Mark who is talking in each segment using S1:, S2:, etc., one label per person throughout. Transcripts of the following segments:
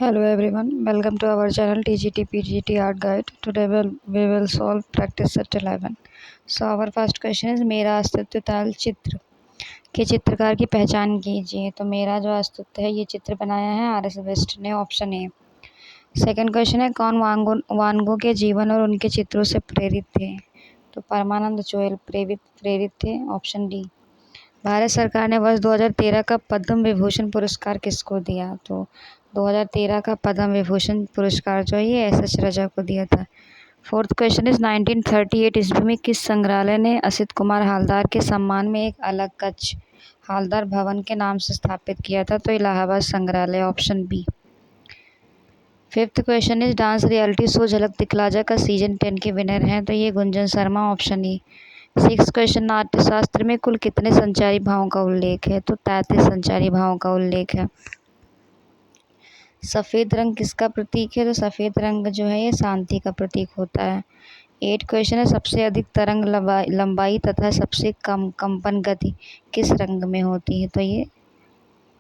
S1: Hello everyone, welcome to our channel TGT PGT Art Guide. Today we will solve practice set 11. So our first question is मेरा अस्तित्व ताल चित्र के चित्रकार की पहचान कीजिए। तो मेरा जो अस्तित्व है ये चित्र बनाया है RS वेस्ट ने, ऑप्शन ए। सेकंड क्वेश्चन है कौन वान गो के जीवन और उनके चित्रों से प्रेरित थे। तो परमानंद चोहल प्रेरित थे, ऑप्शन डी। भारत सरकार ने वर्ष 2013 का पद्म विभूषण पुरस्कार किसको दिया। तो 2013 का पद्म विभूषण पुरस्कार जो है ये एस रजा को दिया था। फोर्थ क्वेश्चन इज 1938 ईस्वी में किस संग्रहालय ने असित कुमार हालदार के सम्मान में एक अलग कक्ष हालदार भवन के नाम से स्थापित किया था। तो इलाहाबाद संग्रहालय, option B. Fifth question is dance reality show Jhalak Dikhla जा का सीजन 10 के विनर हैं। तो ये Gunjan Sharma, option E. Six question Natyashastra में कुल कितने संचारी भावों का उल्लेख है। तो 33 संचारी भावों का उल्लेख है। सफ़ेद रंग किसका प्रतीक है। तो सफ़ेद रंग जो है ये शांति का प्रतीक होता है। एट क्वेश्चन है सबसे अधिक तरंग लंबाई तथा सबसे कम कंपन गति किस रंग में होती है। तो ये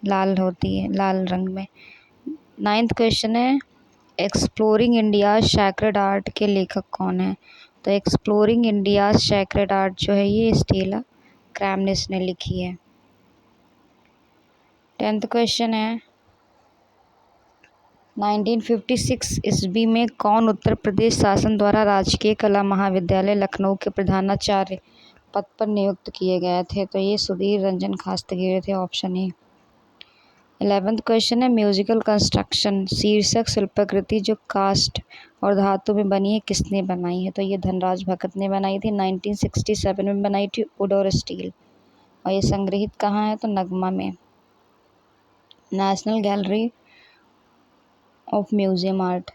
S1: लाल होती है, लाल रंग में। नाइन्थ क्वेश्चन है एक्सप्लोरिंग इंडिया सैक्रेड आर्ट के लेखक कौन है। तो एक्सप्लोरिंग इंडिया सैक्रेड आर्ट जो है ये स्टेला क्रैमनिस ने लिखी है। टेंथ क्वेश्चन है 1956 ईस्वी में कौन उत्तर प्रदेश शासन द्वारा राजकीय कला महाविद्यालय लखनऊ के प्रधानाचार्य पद पर नियुक्त किए गए थे। तो ये सुधीर रंजन खास्तगीर थे, ऑप्शन ए। 11th क्वेश्चन है म्यूजिकल कंस्ट्रक्शन शीर्षक शिल्पाकृति जो कास्ट और धातु में बनी है किसने बनाई है। तो ये धनराज भगत ने बनाई थी, 1967 में बनाई थी, वुड और स्टील। और ये संग्रहित कहाँ है। तो नगमा में, national gallery of museum art.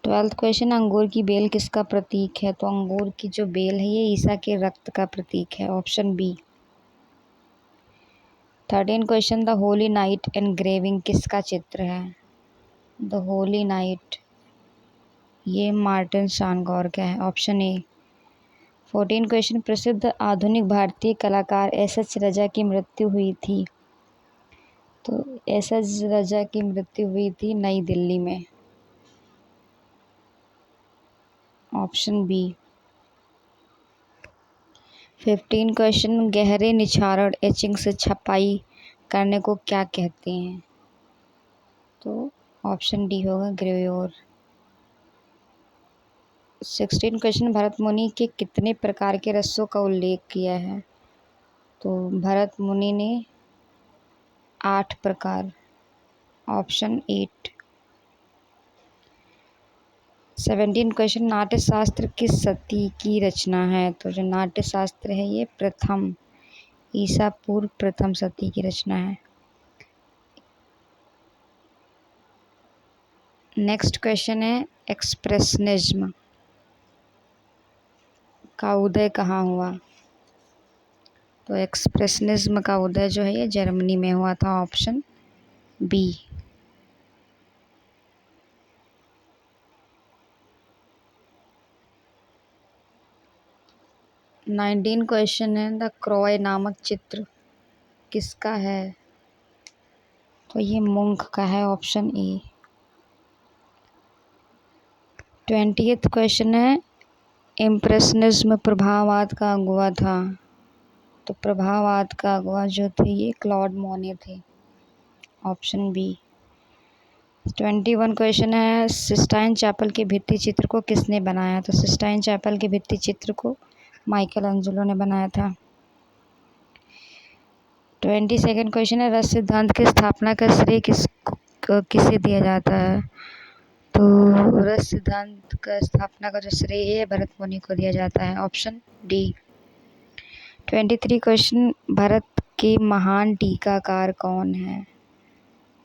S1: 12th question अंगूर की बेल किसका प्रतीक है। तो अंगूर की जो बेल है ये ईसा के रक्त का प्रतीक है, option B. 13 question the holy night engraving किसका चित्र है। द होली नाइट ये मार्टिन शानगौर का है, ऑप्शन ए। 14 क्वेश्चन प्रसिद्ध आधुनिक भारतीय कलाकार एस रजा की मृत्यु हुई थी। तो एस रजा की मृत्यु हुई थी नई दिल्ली में, ऑप्शन बी। 15 क्वेश्चन गहरे निछारण एचिंग से छपाई करने को क्या कहते हैं। तो ऑप्शन डी होगा ग्रेव्योर। 16 क्वेश्चन भरत मुनि के कितने प्रकार के रसों का उल्लेख किया है। तो भरत मुनि ने 8 प्रकार, ऑप्शन 8। 17 क्वेश्चन नाट्यशास्त्र किस सदी की रचना है। तो जो नाट्यशास्त्र है ये प्रथम ईसा पूर्व प्रथम सदी की रचना है। नेक्स्ट क्वेश्चन है एक्सप्रेशनिज्म का उदय कहाँ हुआ। तो एक्सप्रेशनिज्म का उदय जो है ये जर्मनी में हुआ था, ऑप्शन बी। नाइनटीन क्वेश्चन है द क्रॉय नामक चित्र किसका है। तो ये मुंख का है, ऑप्शन ए। 20th क्वेश्चन है इम्प्रेशनिज्म प्रभाववाद का अगुवा था। तो प्रभाववाद का अगुवा जो थे ये क्लॉड मोने थे, ऑप्शन बी। 21 क्वेश्चन है सिस्टाइन चैपल के भित्ति चित्र को किसने बनाया। तो सिस्टाइन चैपल के भित्ति चित्र को माइकल एंजेलो ने बनाया था। 22nd क्वेश्चन है रस सिद्धांत की स्थापना का श्रेय किसे दिया जाता है। तो रस सिद्धांत का स्थापना का जो श्रेय है भरत मुनि को दिया जाता है, ऑप्शन डी। 23 क्वेश्चन भारत के महान टीकाकार कौन है।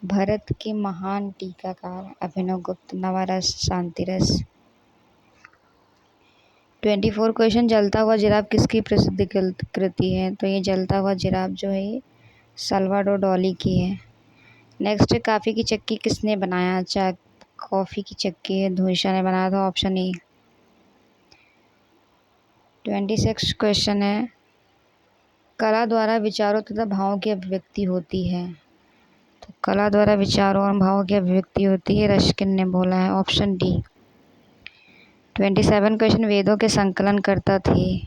S1: भारत के महान टीकाकार अभिनव गुप्त, नवरस, शांतिरस। 24 क्वेश्चन जलता हुआ जिराफ किसकी प्रसिद्ध कृति है। तो ये जलता हुआ जिराफ जो है ये साल्वाडोर डाली की है। नेक्स्ट काफ़ी की चक्की किसने बनाया। कॉफ़ी की चक्की है धुइशा ने बनाया था, ऑप्शन ए। 26 क्वेश्चन है कला द्वारा विचारों तथा भावों की अभिव्यक्ति होती है। तो कला द्वारा विचारों और भावों की अभिव्यक्ति होती है, रश्किन ने बोला है, ऑप्शन डी। 27 क्वेश्चन, वेदों के संकलन करता थे।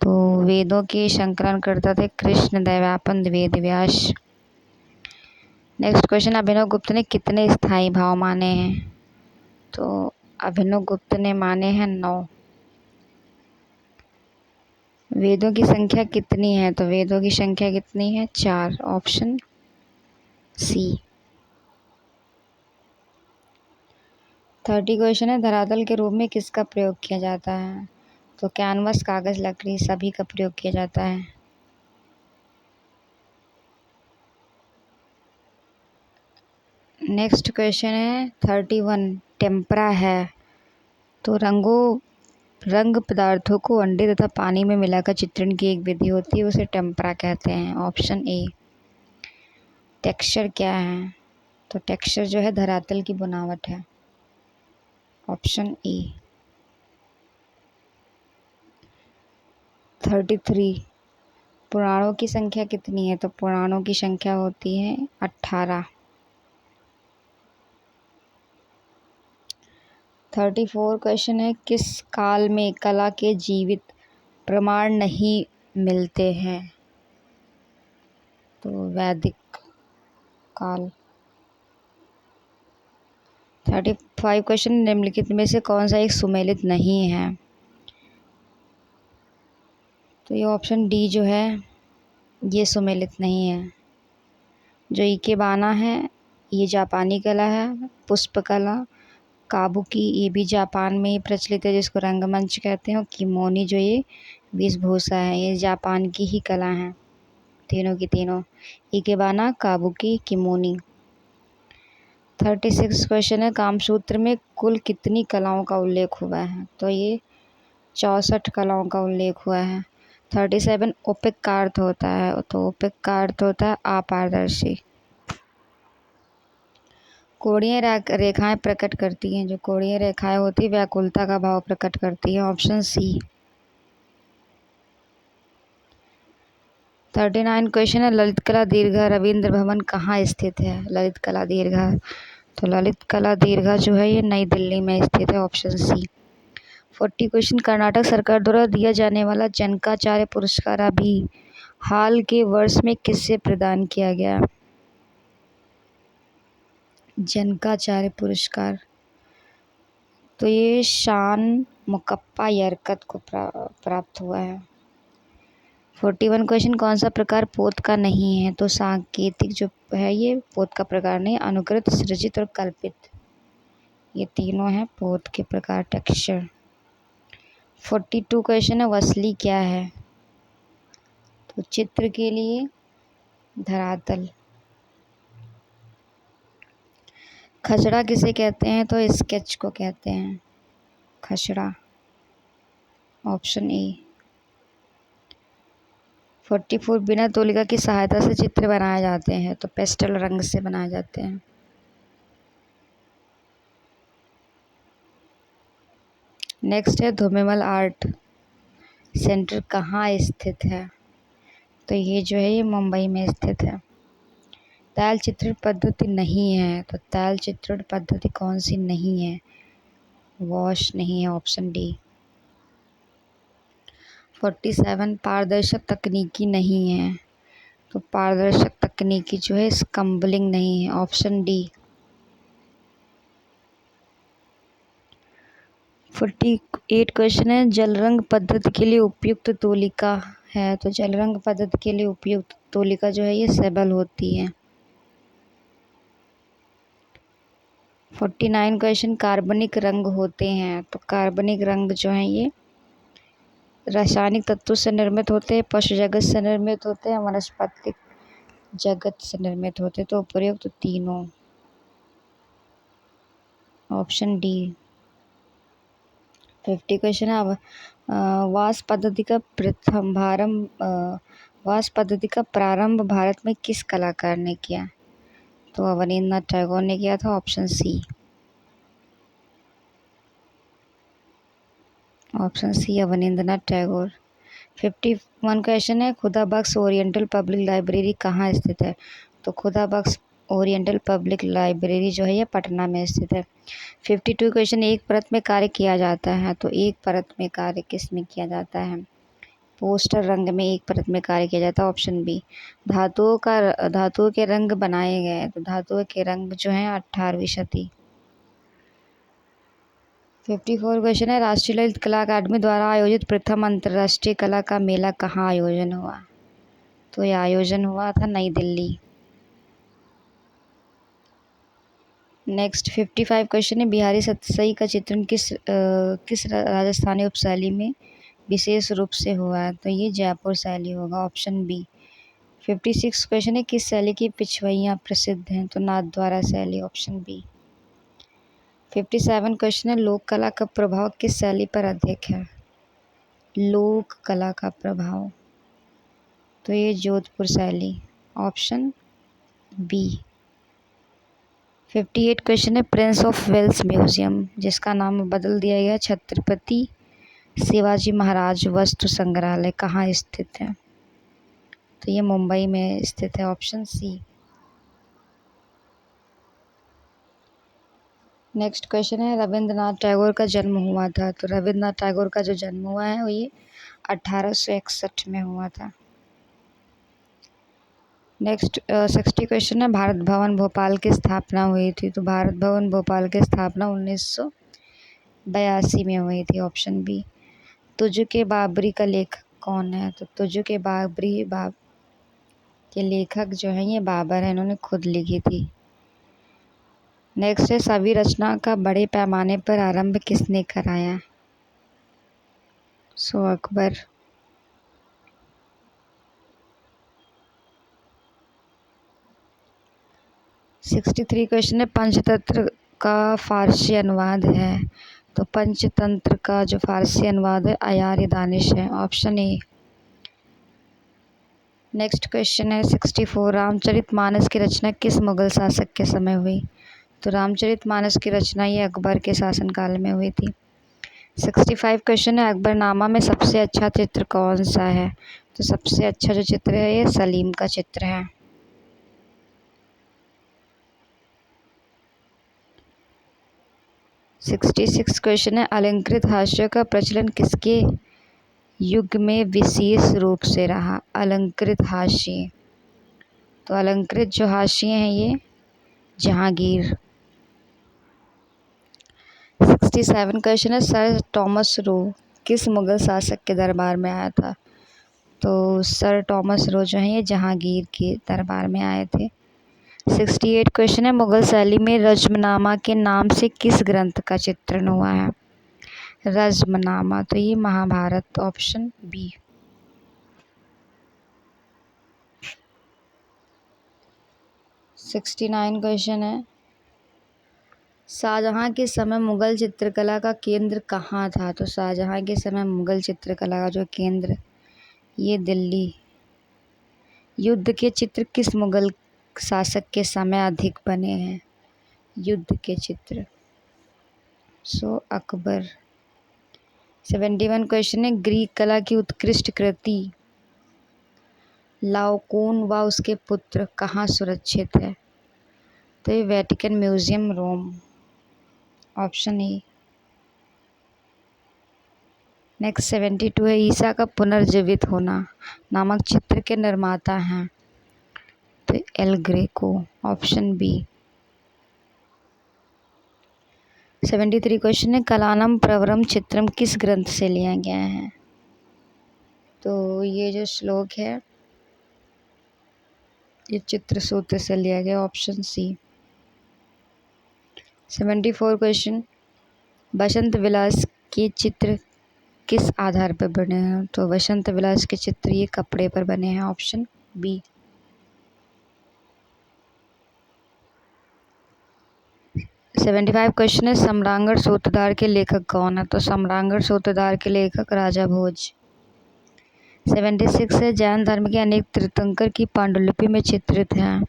S1: तो वेदों के संकलन करता थे कृष्ण दैवापन वेद व्यास। नेक्स्ट क्वेश्चन, अभिनव गुप्त ने कितने स्थायी भाव माने हैं? तो अभिनव गुप्त ने माने हैं 9। वेदों की संख्या कितनी है? तो वेदों की संख्या कितनी है? 4, ऑप्शन सी। 30 क्वेश्चन है, धरातल के रूप में किसका प्रयोग किया जाता है? तो कैनवस, कागज, लकड़ी सभी का प्रयोग किया जाता है। नेक्स्ट क्वेश्चन है 31, टेम्परा है। तो रंग पदार्थों को अंडे तथा पानी में मिलाकर चित्रण की एक विधि होती है, उसे टेम्परा कहते हैं, ऑप्शन ए। टेक्सचर क्या है? तो टेक्सचर जो है धरातल की बनावट है, ऑप्शन ए। 33, पुराणों की संख्या कितनी है? तो पुराणों की संख्या होती है 18। 34 क्वेश्चन है, किस काल में कला के जीवित प्रमाण नहीं मिलते हैं? तो वैदिक काल। 35 क्वेश्चन, निम्नलिखित में से कौन सा एक सुमेलित नहीं है? तो ये ऑप्शन डी जो है ये सुमेलित नहीं है। जो इकेबाना है ये जापानी कला है। पुष्पकला, काबुकी ये भी जापान में ही प्रचलित है, जिसको रंगमंच कहते हैं। और किमोनी जो ये वेशभूषा है, ये जापान की ही कला है, तीनों की तीनों, इकेबाना, काबुकी, किमोनी। 36 क्वेश्चन है, कामसूत्र में कुल कितनी कलाओं का उल्लेख हुआ है? तो ये 64 कलाओं का उल्लेख हुआ है। 37, ओपेक का अर्थ होता है? तो ओपेक का अर्थ होता है अपारदर्शी। कोणीय रेखाएं प्रकट करती हैं। जो कोणीय रेखाएं होती है व्याकुलता का भाव प्रकट करती है, ऑप्शन सी। 39 क्वेश्चन है, ललित कला दीर्घा रविंद्र भवन कहाँ स्थित है? ललित कला दीर्घा, तो ललित कला दीर्घा जो है ये नई दिल्ली में स्थित है, ऑप्शन सी। 40 क्वेश्चन, कर्नाटक सरकार द्वारा दिया जाने वाला जनकाचार्य पुरस्कार अभी हाल के वर्ष में किससे प्रदान किया गया? जनकाचार्य पुरस्कार, तो ये शान मुकप्पा यरकत को प्राप्त हुआ है। 41 क्वेश्चन, कौन सा प्रकार पोत का नहीं है? तो सांकेतिक जो है ये पोत का प्रकार नहीं, अनुकृत, सृजित और कल्पित ये तीनों हैं पोत के प्रकार, टेक्सचर। 42 क्वेश्चन है, वसली क्या है? तो चित्र के लिए धरातल। खसड़ा किसे कहते हैं? तो स्केच को कहते हैं खसड़ा, ऑप्शन ए। 44, बिना तौलिका की सहायता से चित्र बनाए जाते हैं? तो पेस्टल रंग से बनाए जाते हैं। नेक्स्ट है धूमेमल आर्ट सेंटर कहाँ स्थित है? तो ये जो है ये मुंबई में स्थित है। तैल चित्रण पद्धति नहीं है? तो तैल चित्रण पद्धति कौन सी नहीं है? वॉश नहीं है, ऑप्शन डी। 47, पारदर्शक तकनीकी नहीं है? तो पारदर्शक तकनीकी जो है स्कम्बलिंग नहीं है, ऑप्शन डी। 48 क्वेश्चन है, जल रंग पद्धति के लिए उपयुक्त तौलिका है? तो जल रंग पद्धति के लिए उपयुक्त तौलिका जो है ये सेबल होती है। 49 क्वेश्चन, कार्बनिक रंग होते हैं? तो कार्बनिक रंग जो है ये रासायनिक तत्वों से निर्मित होते हैं, पशु जगत से निर्मित होते हैं, वनस्पतिक जगत से निर्मित होते हैं। तो उपयुक्त तीनों, ऑप्शन डी। 50 क्वेश्चन है, वास पद्धति का प्रारंभ भारत में किस कलाकार ने किया? तो अवनींद्रनाथ टैगोर ने किया था, option C. Option C, Abanindranath Tagore. 51 question है, खुदा बख्श ओरिएंटल पब्लिक लाइब्रेरी कहाँ स्थित है? तो खुदा बख्श ओरिएंटल पब्लिक लाइब्रेरी जो है ये पटना में स्थित है। 52 क्वेश्चन, एक परत में कार्य किया जाता है, तो एक परत में कार्य किस में किया जाता है? पोस्टर रंग में एक परत में कार्य किया जाता है, ऑप्शन बी। धातुओं के रंग बनाए गए, तो धातुओं के रंग जो हैं 18वीं शती। 54 क्वेश्चन है, राष्ट्रीय ललित कला अकादमी द्वारा आयोजित प्रथम अंतर्राष्ट्रीय कला का मेला कहाँ आयोजन हुआ? तो यह आयोजन हुआ था नई दिल्ली। नेक्स्ट 55 क्वेश्चन है, बिहारी सतसई का चित्रण किस राजस्थानी उपशैली में विशेष रूप से हुआ है? तो ये जयपुर शैली होगा, ऑप्शन बी। 56 क्वेश्चन है, किस शैली की पिछवैयाँ प्रसिद्ध हैं? तो नाथद्वारा शैली, ऑप्शन बी। 57 क्वेश्चन है, लोक कला का प्रभाव किस शैली पर अधिक है? लोक कला का प्रभाव, तो ये जोधपुर शैली, ऑप्शन बी। 58 क्वेश्चन है, प्रिंस ऑफ वेल्स म्यूजियम जिसका नाम बदल दिया गया छत्रपति शिवाजी महाराज वस्तु संग्रहालय कहाँ स्थित है? तो ये मुंबई में स्थित है, ऑप्शन सी। नेक्स्ट क्वेश्चन है, रविंद्रनाथ टैगोर का जन्म हुआ था, तो रविंद्रनाथ टैगोर का जो जन्म हुआ है वो ये 1861 में हुआ था। नेक्स्ट 60 क्वेश्चन है, भारत भवन भोपाल की स्थापना हुई थी, तो भारत भवन भोपाल की स्थापना 1982 में हुई थी, ऑप्शन बी। तुझ के बाबरी का लेखक कौन है? तो तुझ के बाबरी के लेखक जो हैं ये बाबर हैं, इन्होंने खुद लिखी थी। नेक्स्ट है, सभी रचना का बड़े पैमाने पर आरंभ किसने कराया? सो अकबर। सिक्सटी 63 क्वेश्चन है, पंचतंत्र का फारसी अनुवाद है, तो पंचतंत्र का जो फारसी अनुवाद है अयार दानिश है, ऑप्शन ए। नेक्स्ट क्वेश्चन है 64, रामचरितमानस की रचना किस मुगल शासक के समय हुई? तो रामचरितमानस की रचना ये अकबर के शासनकाल में हुई थी। 65 क्वेश्चन है, अकबरनामा में सबसे अच्छा चित्र कौन सा है? तो सबसे अच्छा जो चित्र है ये सलीम का चित्र है। 66 क्वेश्चन है, अलंकृत हास्य का प्रचलन किसके युग में विशेष रूप से रहा? अलंकृत हास्य, तो अलंकृत जो हाशिए हैं ये जहांगीर। 67 क्वेश्चन है, सर टॉमस रो किस मुगल शासक के दरबार में आया था? तो सर टॉमस रो जो हैं ये जहांगीर के दरबार में आए थे। 68 क्वेश्चन है, मुगल शैली में रज्मनामा के नाम से किस ग्रंथ का चित्रण हुआ है? रज्मनामा, तो ये महाभारत, ऑप्शन बी। 69 क्वेश्चन है, शाहजहां के समय मुगल चित्रकला का केंद्र कहाँ था? तो शाहजहां के समय मुगल चित्रकला का जो केंद्र ये दिल्ली। युद्ध के चित्र किस मुगल शासक के समय अधिक बने हैं? युद्ध के चित्र, सो अकबर। 71 क्वेश्चन है, ग्रीक कला की उत्कृष्ट कृति लाओकोन व उसके पुत्र कहाँ सुरक्षित है? तो ये Vatican museum, Rome, option A. Next 72 है, ईसा का पुनर्जीवित होना नामक चित्र के निर्माता हैं? तो El Greco, option B. 73 question है, कलानम प्रवरम चित्रम किस ग्रंथ से लिया गया है? तो ये जो श्लोक है ये चित्र सूत्र से लिया गया, ऑप्शन सी। 74 क्वेश्चन, बसंत विलास के चित्र किस आधार पर बने हैं? तो बसंत विलास के चित्र ये कपड़े पर बने हैं, ऑप्शन बी। 75 क्वेश्चन है, सम्रांगण सूत्रधार के लेखक कौन है? तो सम्रांगण सूत्रधार के लेखक राजा भोज। 76 है, जैन धर्म के अनेक तीर्थंकर की पांडुलिपि में चित्रित हैं?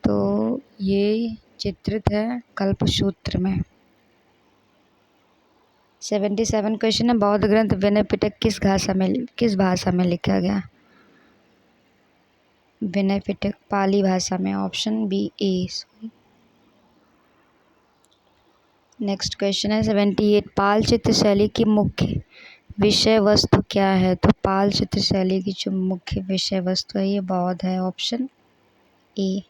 S1: तो ये चित्रित है कल्पसूत्र में। 77 क्वेश्चन है, बौद्ध ग्रंथ विनय पिटक किस भाषा में लिखा गया? विनय पिटक पाली भाषा में, ऑप्शन बी ए। नेक्स्ट क्वेश्चन है 78, पाल चित्र शैली की मुख्य विषय वस्तु क्या है? तो पाल चित्र शैली की जो मुख्य विषय वस्तु है ये बौद्ध है, ऑप्शन ए।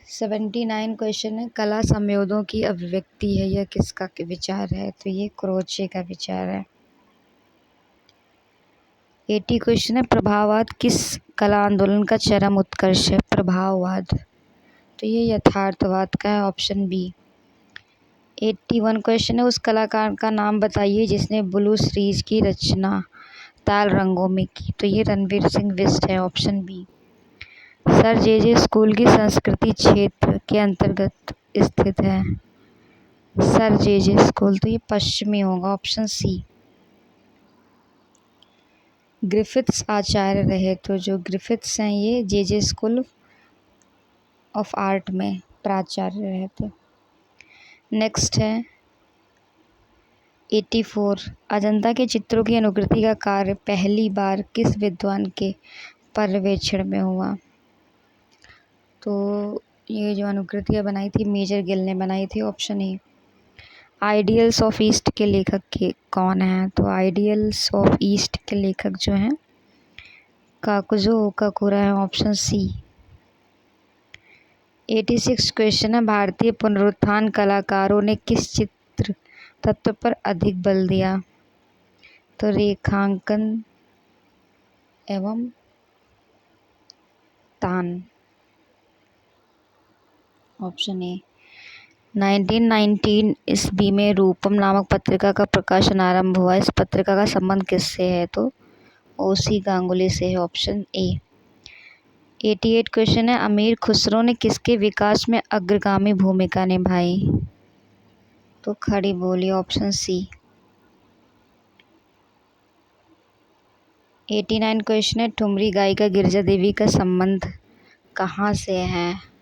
S1: 79 क्वेश्चन है, कला संयोगों की अभिव्यक्ति है, यह किसका विचार है? तो ये क्रोचे का विचार है। 80 क्वेश्चन है, प्रभाववाद किस कला आंदोलन का चरम उत्कर्ष है? प्रभाववाद, तो ये यथार्थवाद का है, ऑप्शन बी। 81 क्वेश्चन है, उस कलाकार का नाम बताइए जिसने ब्लू सीरीज की रचना ताल रंगों में की? तो ये रणवीर सिंह बिष्ट है, ऑप्शन बी। सर जे स्कूल की संस्कृति क्षेत्र के अंतर्गत स्थित है? सर जे स्कूल, तो ये पश्चिमी होगा, ऑप्शन सी। ग्रिफिथ्स आचार्य रहे, तो जो ग्रिफिथ्स हैं ये जे स्कूल ऑफ आर्ट में प्राचार्य रहे थे। नेक्स्ट है 84, अजंता के चित्रों की अनुकृति का कार्य पहली बार किस विद्वान के पर्यवेक्षण में हुआ? तो ये जो अनुकृतियाँ बनाई थी मेजर गिल ने बनाई थी, option A. Ideals of east के लेखक के कौन हैं? तो आइडियल्स ऑफ ईस्ट के लेखक जो हैं काकुजो ओकाकुरा है, ऑप्शन सी। 86 क्वेश्चन है, भारतीय पुनरुत्थान कलाकारों ने किस चित्र तत्व पर अधिक बल दिया? तो रेखांकन एवं तान, ऑप्शन ए। 1919 ईस्वी में रूपम नामक पत्रिका का प्रकाशन आरंभ हुआ, इस पत्रिका का संबंध किससे है? तो ओसी गांगुली से है, ऑप्शन ए। 88 क्वेश्चन है, अमीर खुसरो ने किसके विकास में अग्रगामी भूमिका निभाई? तो खड़ी बोली, ऑप्शन सी। 89 क्वेश्चन है, ठुमरी गायिका गिरजा देवी का संबंध कहाँ से है?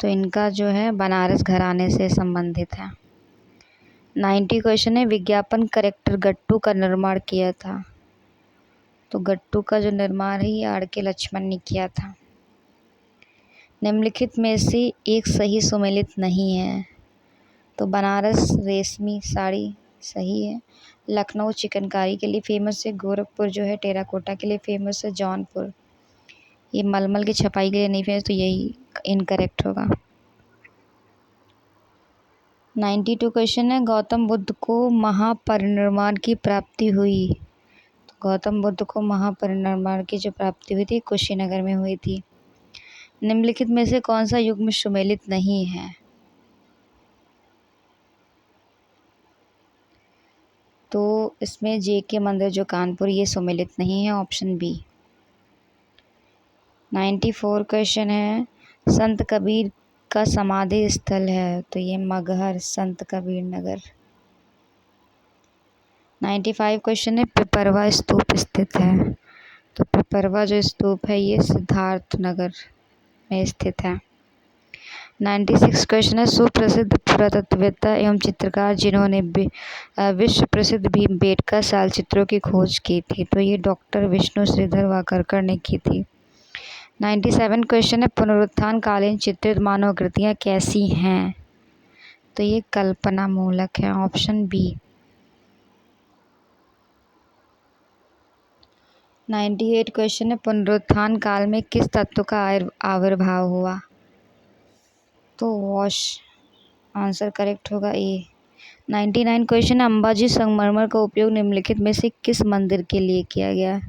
S1: तो इनका जो है बनारस घराने से संबंधित है। 90 क्वेश्चन है, विज्ञापन करेक्टर गट्टू का निर्माण किया था? तो गट्टू का जो निर्माण है ये आर के लक्ष्मण ने किया था। निम्नलिखित में से एक सही सुमेलित नहीं है? तो बनारस रेशमी साड़ी सही है, लखनऊ चिकनकारी के लिए फेमस है, गोरखपुर जो है टेराकोटा के लिए फेमस है, जौनपुर ये मलमल की छपाई के लिए नहीं फेमस, तो यही इनकरेक्ट होगा। 92 क्वेश्चन है, गौतम बुद्ध को महापरिनिर्वाण की प्राप्ति हुई? तो गौतम बुद्ध को महापरिनिर्वाण की जो प्राप्ति हुई थी कुशीनगर में हुई थी। निम्नलिखित में से कौन सा युग्म सुमेलित नहीं है? तो इसमें जे.के. मंदिर जो कानपुर ये सुमेलित नहीं है, ऑप्शन बी। 94 क्वेश्चन है, संत कबीर का समाधि स्थल है? तो ये मगहर संत कबीर नगर। 95 क्वेश्चन है, पिपरवा स्तूप स्थित है? तो पिपरवा जो स्तूप है ये सिद्धार्थ नगर में स्थित है। 96 क्वेश्चन है, सुप्रसिद्ध पुरातत्ववेत्ता एवं चित्रकार जिन्होंने विश्व प्रसिद्ध भीमबेटका सालचित्रों की खोज की थी? तो ये डॉक्टर विष्णु श्रीधर वाकरकर ने की थी। 97 क्वेश्चन है, पुनरुत्थान कालीन चित्रित मानवाकृतियाँ कैसी हैं? तो ये कल्पना मूलक है, ऑप्शन बी। 98 क्वेश्चन है, पुनरुत्थान काल में किस तत्व का आविर्भाव हुआ? तो वॉश, आंसर करेक्ट होगा ए। 99 क्वेश्चन, अंबाजी संगमरमर का उपयोग निम्नलिखित में से किस मंदिर के लिए किया गया?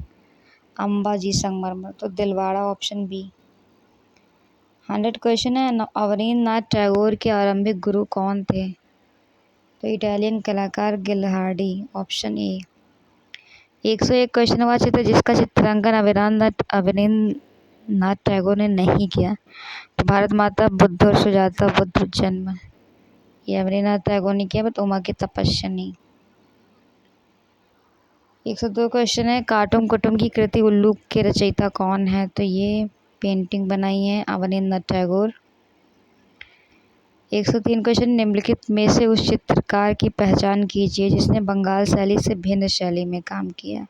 S1: अंबाजी संगमरमर, तो दिलवाड़ा, ऑप्शन बी। 100 क्वेश्चन है, अवनींद्र नाथ टैगोर के आरंभिक गुरु कौन थे? तो इटालियन कलाकार गिलहार्डी, ऑप्शन ए। 101 क्वेश्चन, वह चित्र जिसका चित्रांकन अवनींद्र नाथ टैगोर ने नहीं किया? तो भारत माता, बुद्ध और सुजाता बुद्ध जन्म ये अवनींद्रनाथ टैगोर ने किया, बट उमा की तपस्या नहीं। 102 क्वेश्चन है, काटुम कुटुम की कृति उल्लू के रचयिता कौन है? तो ये पेंटिंग बनाई है अवनींद्रनाथ टैगोर। 103 क्वेश्चन, निम्नलिखित में से उस चित्रकार की पहचान कीजिए जिसने बंगाल शैली से भिन्न शैली में काम किया।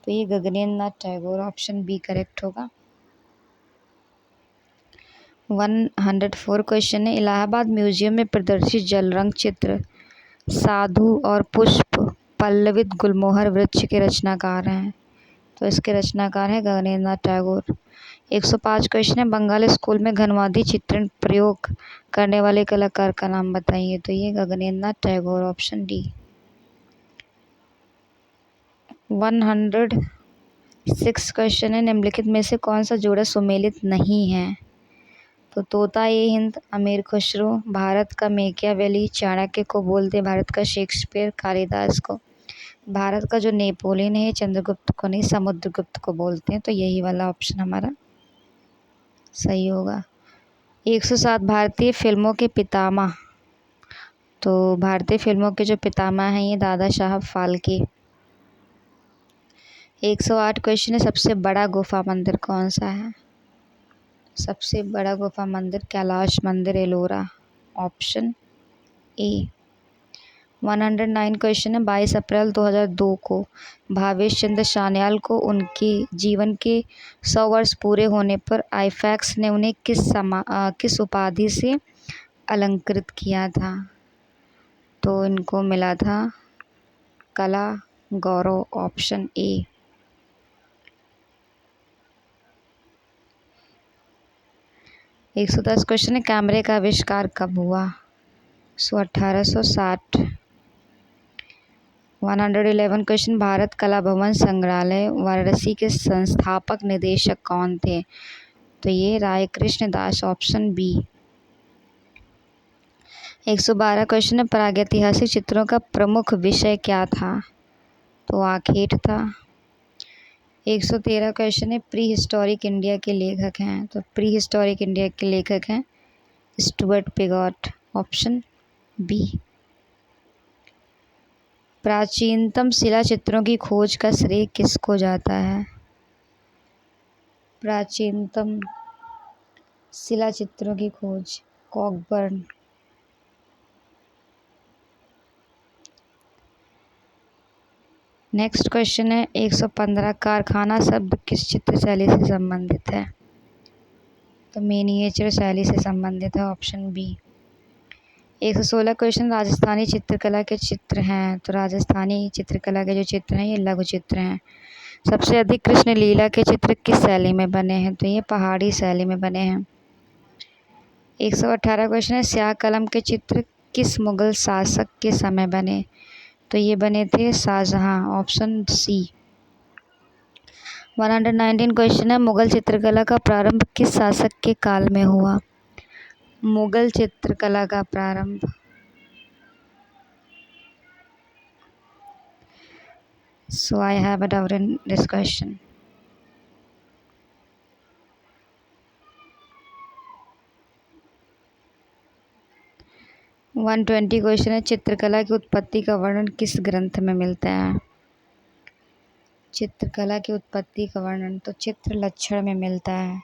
S1: तो ये Gaganendra Nath Tagore, option B correct होगा। 104 क्वेश्चन है, इलाहाबाद म्यूजियम में प्रदर्शित जलरंग चित्र साधु और पुष्प पल्लवित गुलमोहर वृक्ष के रचनाकार हैं। तो इसके रचनाकार हैं गगनेंद्र नाथ टैगोर। 105 क्वेश्चन है, बंगाली स्कूल में घनवादी चित्रण प्रयोग करने वाले कलाकार का नाम बताइए। तो ये Gaganendra Nath Tagore, option D. 106 question है, निम्नलिखित में से कौन सा जोड़ा सुमेलित नहीं है। तो तोता ये हिंद अमीर खुसरो, भारत का मैकियावेली, चाणक्य को बोलते भारत का शेक्सपियर, कालिदास को। भारत का जो नेपोलियन है चंद्रगुप्त को नहीं, समुद्रगुप्त को बोलते हैं। तो यही वाला ऑप्शन हमारा सही होगा। 107 भारतीय फिल्मों के पितामह। तो भारतीय फिल्मों के जो पितामह हैं ये दादा साहब फाल्के। 108 क्वेश्चन है, सबसे बड़ा गुफा मंदिर कौन सा है। सबसे बड़ा गुफा मंदिर कैलाश मंदिर, एलोरा, ऑप्शन ए। 109 क्वेश्चन है, 22 अप्रैल 2002 को भावेश चंद्र सान्याल को उनके जीवन के 100 वर्ष पूरे होने पर आईफैक्स ने उन्हें किस उपाधि से अलंकृत किया था। तो इनको मिला था कला गौरव, ऑप्शन ए। 110 क्वेश्चन है, कैमरे का आविष्कार कब हुआ। 1860। 111 क्वेश्चन, भारत कला भवन संग्रहालय वाराणसी के संस्थापक निदेशक कौन थे। तो ये राय कृष्ण दास, ऑप्शन बी। 112 क्वेश्चन है, प्रागैतिहासिक चित्रों का प्रमुख विषय क्या था। तो आखेट था। 113 क्वेश्चन है, प्री हिस्टोरिक इंडिया के लेखक हैं। तो प्री हिस्टोरिक इंडिया के लेखक हैं स्टुअर्ट पिगॉट, ऑप्शन बी। प्राचीनतम शिला चित्रों की खोज का श्रेय किसको जाता है। प्राचीनतम शिला चित्रों की खोज कॉकबर्न। नेक्स्ट क्वेश्चन है, 115 कारखाना शब्द किस चित्र शैली से संबंधित है। तो मिनिएचर शैली से संबंधित है, ऑप्शन बी। 116 क्वेश्चन, राजस्थानी चित्रकला के चित्र हैं। तो राजस्थानी चित्रकला के जो चित्र हैं ये लघु चित्र हैं। सबसे अधिक कृष्ण लीला के चित्र किस शैली में बने हैं। तो ये पहाड़ी शैली में बने हैं। 118 क्वेश्चन है, स्याह कलम के चित्र किस मुगल शासक के समय बने। तो ये बने थे शाहजहां, ऑप्शन सी। 119 क्वेश्चन है, मुगल चित्रकला का प्रारंभ किस शासक के काल में हुआ। मुगल चित्रकला का प्रारंभ So I have a doubt in this question. One 120 question है, चित्रकला की उत्पत्ति का वर्णन किस ग्रंथ में मिलता है। चित्रकला की उत्पत्ति का वर्णन तो चित्र लक्षण में मिलता है।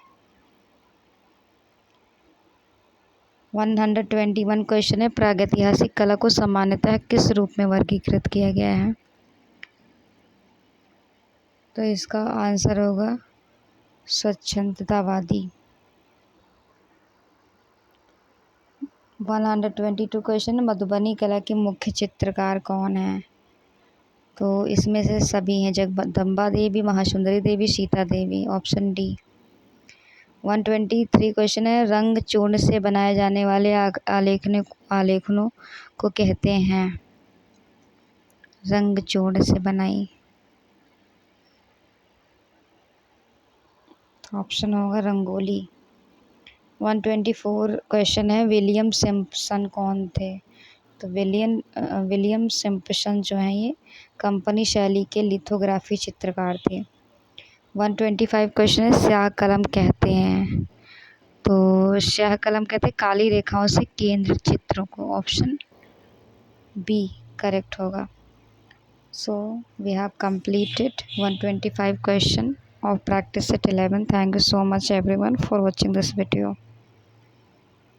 S1: 121 क्वेश्चन है, प्रागैतिहासिक कला को सामान्यतः किस रूप में वर्गीकृत किया गया है। तो इसका आंसर होगा स्वच्छंदतावादी। 122 क्वेश्चन है, मधुबनी कला के मुख्य चित्रकार कौन है। तो इसमें से सभी हैं, जगदम्बा देवी, Mahasundari Devi, Sita Devi, option D. 123 question है, रंग चूर्ण से बनाए जाने वाले आलेखनों को कहते हैं। रंग चूर्ण से बनाई, ऑप्शन होगा रंगोली। 124 क्वेश्चन है, विलियम सिम्पसन कौन थे। तो विलियम सिम्पसन जो हैं ये कंपनी शैली के लिथोग्राफी चित्रकार थे। 125 क्वेश्चन है, स्याह कलम कहते हैं। तो स्याह कलम कहते हैं काली रेखाओं से केंद्र चित्रों को, ऑप्शन बी करेक्ट होगा। So we have completed 125 question of practice set 11. Thank you so much everyone for watching this video.